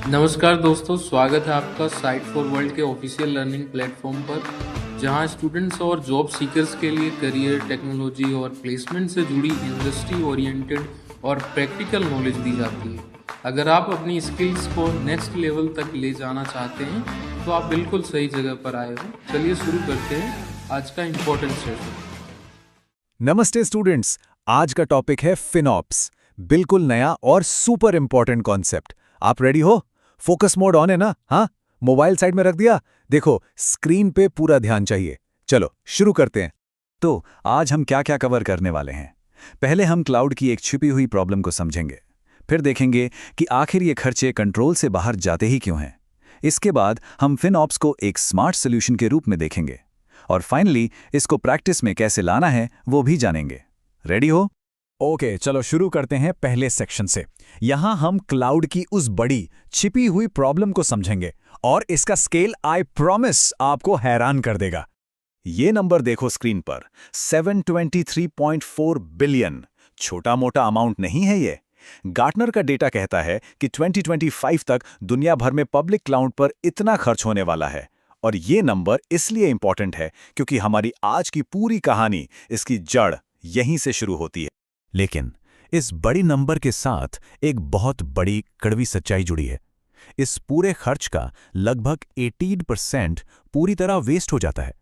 नमस्कार दोस्तों, स्वागत है आपका साइट फॉर वर्ल्ड के ऑफिशियल लर्निंग प्लेटफॉर्म पर, जहां स्टूडेंट्स और जॉब सीकर्स के लिए करियर, टेक्नोलॉजी और प्लेसमेंट से जुड़ी इंडस्ट्री ओरिएंटेड और प्रैक्टिकल नॉलेज दी जाती है। अगर आप अपनी स्किल्स को नेक्स्ट लेवल तक ले जाना चाहते हैं, तो आप बिल्कुल सही जगह पर आए हो। चलिए शुरू करते हैं आज का इम्पोर्टेंट सेशन। नमस्ते स्टूडेंट्स, आज का टॉपिक है फिनॉप्स। बिल्कुल नया और सुपर इंपॉर्टेंट कॉन्सेप्ट। आप रेडी हो? फोकस मोड ऑन है ना? हाँ, मोबाइल साइड में रख दिया? देखो, स्क्रीन पे पूरा ध्यान चाहिए। चलो शुरू करते हैं। तो आज हम क्या क्या कवर करने वाले हैं? पहले हम क्लाउड की एक छिपी हुई प्रॉब्लम को समझेंगे। फिर देखेंगे कि आखिर ये खर्चे कंट्रोल से बाहर जाते ही क्यों हैं। इसके बाद हम फिनऑप्स को एक स्मार्ट सोल्यूशन के रूप में देखेंगे और फाइनली इसको प्रैक्टिस में कैसे लाना है वो भी जानेंगे। रेडी हो? ओके, चलो शुरू करते हैं पहले सेक्शन से। यहां हम क्लाउड की उस बड़ी छिपी हुई प्रॉब्लम को समझेंगे और इसका स्केल आई प्रॉमिस आपको हैरान कर देगा। ये नंबर देखो स्क्रीन पर, 723.4 बिलियन। छोटा मोटा अमाउंट नहीं है ये। गार्टनर का डेटा कहता है कि 2025 तक दुनिया भर में पब्लिक क्लाउड पर इतना खर्च होने वाला है। और ये नंबर इसलिए इंपॉर्टेंट है क्योंकि हमारी आज की पूरी कहानी, इसकी जड़ यहीं से शुरू होती है। लेकिन इस बड़ी नंबर के साथ एक बहुत बड़ी कड़वी सच्चाई जुड़ी है। इस पूरे खर्च का लगभग 18% पूरी तरह वेस्ट हो जाता है।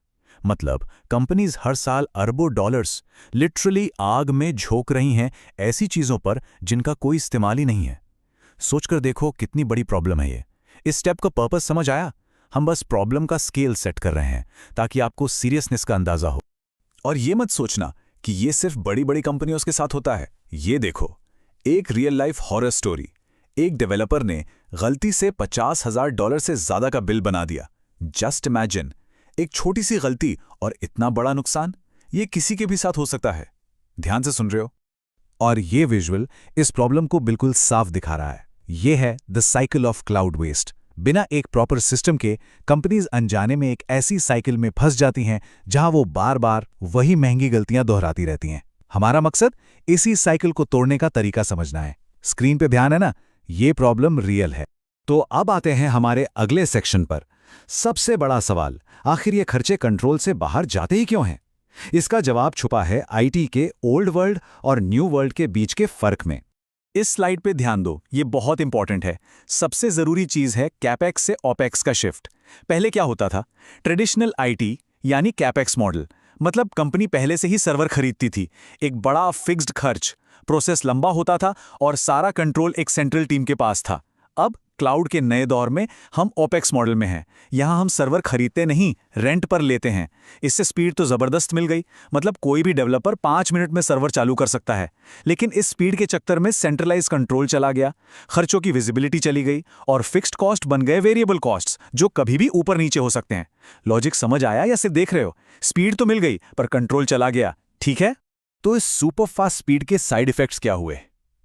मतलब कंपनीज हर साल अरबों डॉलर्स लिटरली आग में झोंक रही हैं ऐसी चीजों पर जिनका कोई इस्तेमाल ही नहीं है। सोचकर देखो कितनी बड़ी प्रॉब्लम है ये। इस स्टेप का पर्पस समझ आया? हम बस प्रॉब्लम का स्केल सेट कर रहे हैं ताकि आपको सीरियसनेस का अंदाजा हो। और ये मत सोचना कि ये सिर्फ बड़ी बड़ी कंपनियों के साथ होता है। ये देखो, एक रियल लाइफ हॉरर स्टोरी। एक डेवलपर ने गलती से $50,000 से ज्यादा का बिल बना दिया। जस्ट इमेजिन, एक छोटी सी गलती और इतना बड़ा नुकसान। ये किसी के भी साथ हो सकता है। ध्यान से सुन रहे हो? और ये विजुअल इस प्रॉब्लम को बिल्कुल साफ दिखा रहा है। ये है the cycle of cloud waste. बिना एक प्रॉपर सिस्टम के कंपनीज अनजाने में एक ऐसी साइकिल में फंस जाती हैं जहां वो बार बार वही महंगी गलतियां दोहराती रहती हैं। हमारा मकसद इसी साइकिल को तोड़ने का तरीका समझना है। स्क्रीन पे ध्यान है ना? ये प्रॉब्लम रियल है। तो अब आते हैं हमारे अगले सेक्शन पर। सबसे बड़ा सवाल, आखिर ये खर्चे कंट्रोल से बाहर जाते ही क्यों हैं? इसका जवाब छुपा है आईटी के ओल्ड वर्ल्ड और न्यू वर्ल्ड के बीच के फर्क में। इस स्लाइड पे ध्यान दो, ये बहुत इंपॉर्टेंट है। सबसे जरूरी चीज है कैपेक्स से ओपेक्स का शिफ्ट। पहले क्या होता था? ट्रेडिशनल आईटी यानी कैपेक्स मॉडल, मतलब कंपनी पहले से ही सर्वर खरीदती थी। एक बड़ा फिक्स्ड खर्च, प्रोसेस लंबा होता था और सारा कंट्रोल एक सेंट्रल टीम के पास था। अब क्लाउड के नए दौर में हम ओपेक्स मॉडल में हैं। यहां हम सर्वर खरीदते नहीं, रेंट पर लेते हैं। इससे स्पीड तो जबरदस्त मिल गई। मतलब कोई भी डेवलपर 5 मिनट में सर्वर चालू कर सकता है। लेकिन इस स्पीड के चक्कर में सेंट्रलाइज कंट्रोल चला गया, खर्चों की विजिबिलिटी चली गई और फिक्स्ड कॉस्ट बन गए वेरिएबल कॉस्ट्स, जो कभी भी ऊपर नीचे हो सकते हैं। लॉजिक समझ आया या सिर्फ देख रहे हो? स्पीड तो मिल गई पर कंट्रोल चला गया। ठीक है, तो इस सुपर फास्ट स्पीड के साइड इफेक्ट्स क्या हुए?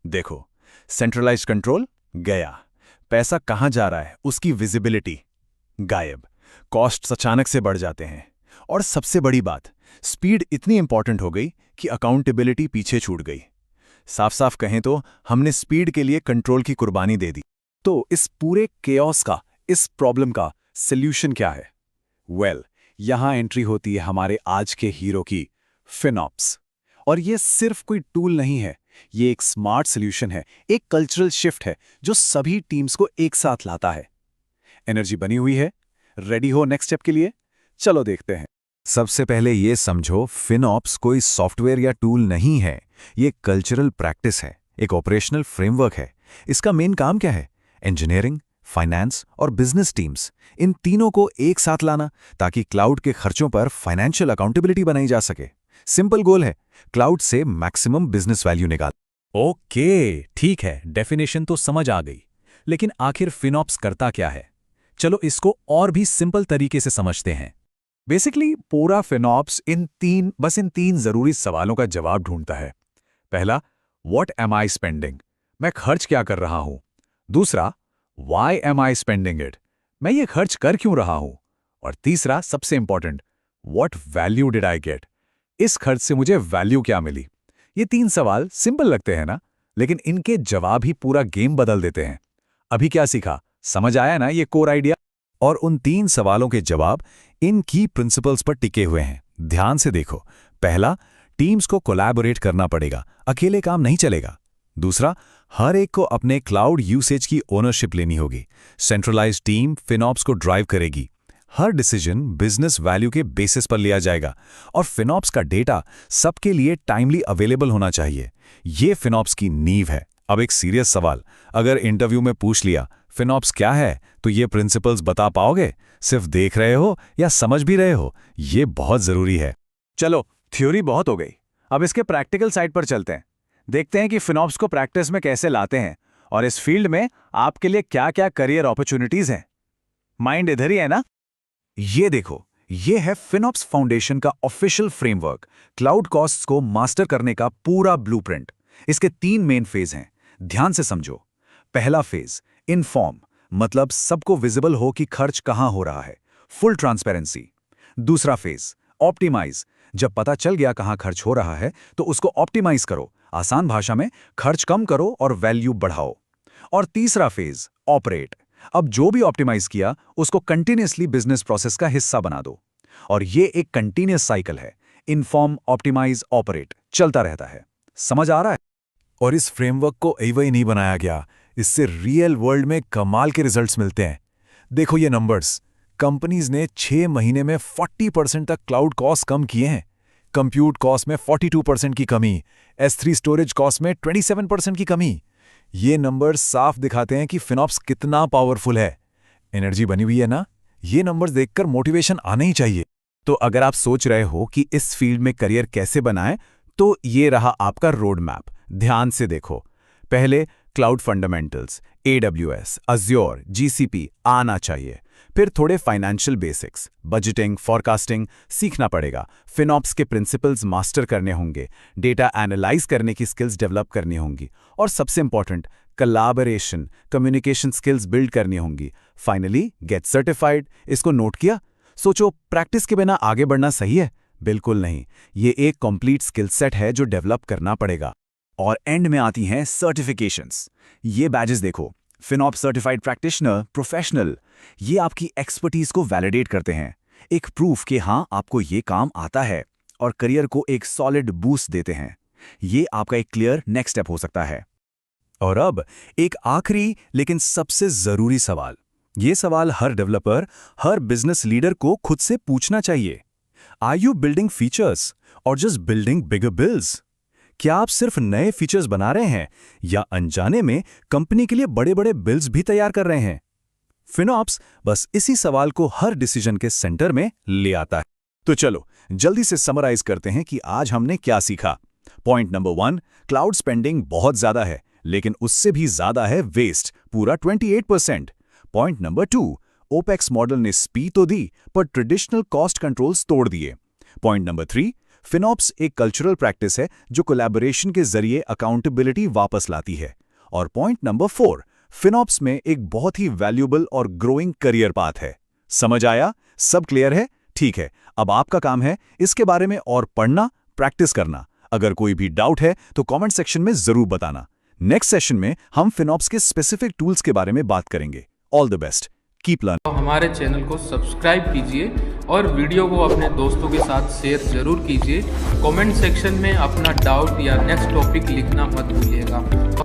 देखो, सेंट्रलाइज कंट्रोल गया, पैसा कहां जा रहा है उसकी विजिबिलिटी गायब, कॉस्ट्स अचानक से बढ़ जाते हैं और सबसे बड़ी बात, स्पीड इतनी इंपॉर्टेंट हो गई कि अकाउंटेबिलिटी पीछे छूट गई। साफ साफ कहें तो हमने स्पीड के लिए कंट्रोल की कुर्बानी दे दी। तो इस पूरे केओस का, इस प्रॉब्लम का सल्यूशन क्या है? वेल, यहां एंट्री होती है हमारे आज के हीरो की, फिनॉप्स। और ये सिर्फ कोई टूल नहीं है, ये एक स्मार्ट सॉल्यूशन है, एक कल्चरल शिफ्ट है जो सभी टीम्स को एक साथ लाता है। एनर्जी बनी हुई है? रेडी हो नेक्स्ट स्टेप के लिए? चलो देखते हैं। सबसे पहले ये समझो, फिनऑप्स कोई सॉफ्टवेयर या टूल नहीं है। ये कल्चरल प्रैक्टिस है, एक ऑपरेशनल फ्रेमवर्क है। इसका मेन काम क्या है? इंजीनियरिंग, फाइनेंस और बिजनेस टीम्स, इन तीनों को एक साथ लाना ताकि क्लाउड के खर्चों पर फाइनेंशियल अकाउंटेबिलिटी बनाई जा सके। सिंपल गोल है, क्लाउड से मैक्सिमम बिजनेस वैल्यू निकाल। ओके, ठीक है, डेफिनेशन तो समझ आ गई। लेकिन आखिर फिनॉप्स करता क्या है? चलो इसको और भी सिंपल तरीके से समझते हैं। बेसिकली पूरा फिनॉप्स इन तीन जरूरी सवालों का जवाब ढूंढता है। पहला, व्हाट एम आई स्पेंडिंग? मैं खर्च क्या कर रहा हूं? दूसरा, why am I spending it? मैं ये खर्च कर क्यों रहा हूं? और तीसरा, सबसे important, what value did I get? इस खर्च से मुझे वैल्यू क्या मिली? ये 3 सवाल सिंपल लगते हैं ना, लेकिन इनके जवाब ही पूरा गेम बदल देते हैं। अभी क्या सीखा? समझ आया ना ये कोर आइडिया? और उन 3 सवालों के जवाब इन की प्रिंसिपल्स पर टिके हुए हैं। ध्यान से देखो। पहला, टीम्स को कोलैबोरेट करना पड़ेगा, अकेले काम नहीं चलेगा। दूसरा, हर एक को अपने क्लाउड यूसेज की ओनरशिप लेनी होगी। सेंट्रलाइज्ड टीम फिनॉप्स को ड्राइव करेगी। हर डिसीजन बिजनेस वैल्यू के बेसिस पर लिया जाएगा और फिनॉप्स का डेटा सबके लिए टाइमली अवेलेबल होना चाहिए। ये फिनॉप्स की नींव है। अब एक सीरियस सवाल, अगर इंटरव्यू में पूछ लिया फिनॉप्स क्या है, तो ये प्रिंसिपल्स बता पाओगे? सिर्फ देख रहे हो या समझ भी रहे हो? ये बहुत जरूरी है। चलो, थ्योरी बहुत हो गई, अब इसके प्रैक्टिकल साइड पर चलते हैं। देखते हैं कि फिनॉप्स को प्रैक्टिस में कैसे लाते हैं और इस फील्ड में आपके लिए क्या क्या करियर अपॉर्चुनिटीज हैं। माइंड इधर ही है ना? ये देखो, ये है फिनॉप्स फाउंडेशन का ऑफिशियल फ्रेमवर्क, क्लाउड कॉस्ट्स को मास्टर करने का पूरा ब्लूप्रिंट। इसके 3 मेन फेज हैं, ध्यान से समझो। पहला फेज इन्फॉर्म, मतलब सबको विजिबल हो कि खर्च कहां हो रहा है, फुल ट्रांसपेरेंसी। दूसरा फेज ऑप्टिमाइज, जब पता चल गया कहां खर्च हो रहा है तो उसको ऑप्टिमाइज करो, आसान भाषा में खर्च कम करो और वैल्यू बढ़ाओ। और तीसरा फेज ऑपरेट, अब जो भी ऑप्टिमाइज किया उसको कंटिन्यूअसली बिजनेस प्रोसेस का हिस्सा बना दो। और ये एक कंटिन्यूअस साइकिल है, इन्फॉर्म, ऑप्टिमाइज, ऑपरेट, चलता रहता है। समझ आ रहा है? और इस फ्रेमवर्क को एवं नहीं बनाया गया, इससे रियल वर्ल्ड में कमाल के रिजल्ट्स मिलते हैं। देखो ये नंबर्स, कंपनीज ने 6 महीने में 40% तक क्लाउड कॉस्ट कम किए हैं। कंप्यूट कॉस्ट में 42% की कमी, S3 स्टोरेज कॉस्ट में 27% की कमी। ये नंबर्स साफ दिखाते हैं कि फिनॉप्स कितना पावरफुल है। एनर्जी बनी हुई है ना? ये नंबर्स देखकर मोटिवेशन आना ही चाहिए। तो अगर आप सोच रहे हो कि इस फील्ड में करियर कैसे बनाएं, तो ये रहा आपका रोड मैप। ध्यान से देखो। पहले cloud fundamentals, AWS, Azure, GCP आना चाहिए। फिर थोड़े फाइनेंशियल बेसिक्स, बजटिंग, फॉरकास्टिंग सीखना पड़ेगा। फिनॉप्स के प्रिंसिपल्स मास्टर करने होंगे। डेटा एनालाइज करने की स्किल्स डेवलप करनी होंगी। और सबसे important, collaboration, communication skills build करनी होंगी। Finally get certified. इसको नोट किया? सोचो, प्रैक्टिस के बिना आगे बढ़ना सही है? बिल्कुल नहीं। ये एक कंप्लीट स्किल सेट है जो डेवलप करना पड़ेगा। और एंड में आती हैं सर्टिफिकेशंस। ये बैजेस देखो, फिनॉप्स सर्टिफाइड प्रैक्टिशनर, प्रोफेशनल। ये आपकी एक्सपर्टीज को वैलिडेट करते हैं, एक प्रूफ कि हाँ आपको ये काम आता है, और करियर को एक सॉलिड बूस्ट देते हैं। ये आपका एक क्लियर नेक्स्ट स्टेप हो सकता है। और अब एक आखिरी लेकिन सबसे जरूरी सवाल। ये सवाल हर डेवलपर, हर बिजनेस लीडर को खुद से पूछना चाहिए। आर यू बिल्डिंग फीचर्स और जस्ट बिल्डिंग बिगर बिल्स? क्या आप सिर्फ नए फीचर्स बना रहे हैं या अनजाने में कंपनी के लिए बड़े बड़े बिल्स भी तैयार कर रहे हैं? फिनॉप्स बस इसी सवाल को हर डिसीजन के सेंटर में ले आता है। तो चलो जल्दी से समराइज करते हैं कि आज हमने क्या सीखा। पॉइंट नंबर 1, क्लाउड स्पेंडिंग बहुत ज्यादा है, लेकिन उससे भी ज्यादा है वेस्ट, पूरा 28%। पॉइंट नंबर 2, ओपेक्स मॉडल ने स्पीड तो दी पर ट्रेडिशनल कॉस्ट कंट्रोल्स तोड़ दिए। पॉइंट नंबर 3, फिनॉप्स एक कल्चरल प्रैक्टिस है जो कोलैबोरेशन के जरिए अकाउंटेबिलिटी वापस लाती है। और पॉइंट नंबर 4, फिनॉप्स में एक बहुत ही वैल्यूएबल और ग्रोइंग करियर पाथ है। समझ आया? सब क्लियर है? ठीक है, अब आपका काम है इसके बारे में और पढ़ना, प्रैक्टिस करना। अगर कोई भी डाउट है तो कमेंट सेक्शन में जरूर बताना। नेक्स्ट सेशन में हम फिनॉप्स के स्पेसिफिक टूल्स के बारे में बात करेंगे। All the best, keep learning. हमारे चैनल को सब्सक्राइब कीजिए और वीडियो को अपने दोस्तों के साथ शेयर जरूर कीजिए। कमेंट सेक्शन में अपना डाउट या नेक्स्ट टॉपिक लिखना मत भूलिएगा।